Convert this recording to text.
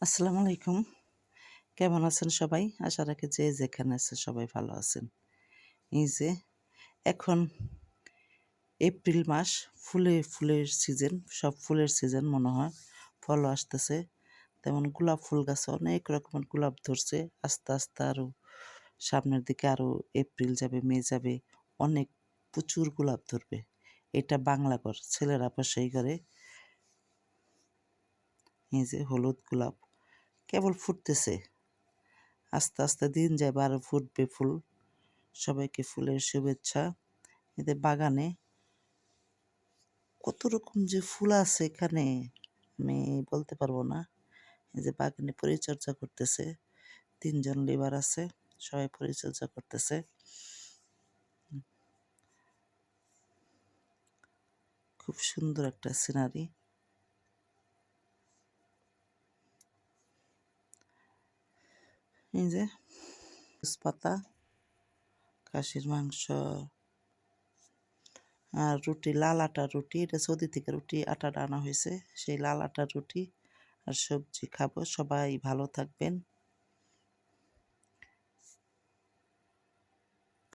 আসসালামু আলাইকুম। কেমন আছেন সবাই? আশা রাখি যে যেখানে আছেন সবাই ভালো আছেন। এই যে এখন এপ্রিল মাস ফুলের সিজন, সব ফুলের সিজন মনে হয়। ফলও আসতেছে। তেমন গোলাপ ফুল গাছে অনেক রকমের গোলাপ ধরছে। আস্তে, আস্তে আরো সামনের দিকে আরো এপ্রিল যাবে, মে যাবে। অনেক প্রচুর গোলাপ ধরবে। এটা বাংলা ঘর। ছেলেরা বসেই করে। এই যে হলুদ গোলাপ কেবল ফুটতেছে। আস্তে, আস্তে দিন যাবে আরো ফুটবে ফুল। সবাইকে ফুলের শুভেচ্ছা। এদের বাগানে কত রকম যে ফুল আছে এখানে আমি বলতে পারবো না। এই যে বাগানে পরিচর্যা করতেছে, ৩ জন লেবার আছে, সবাই পরিচর্যা করতেছে। খুব সুন্দর একটা সিনারি। এই যে তেজপাতা, খাসির মাংস আর রুটি, লাল আটার রুটি। এটা সৌদি থেকে রুটি আটাটা আনা হয়েছে, সেই লাল আটার রুটি আর সবজি খাবো। সবাই ভালো থাকবেন।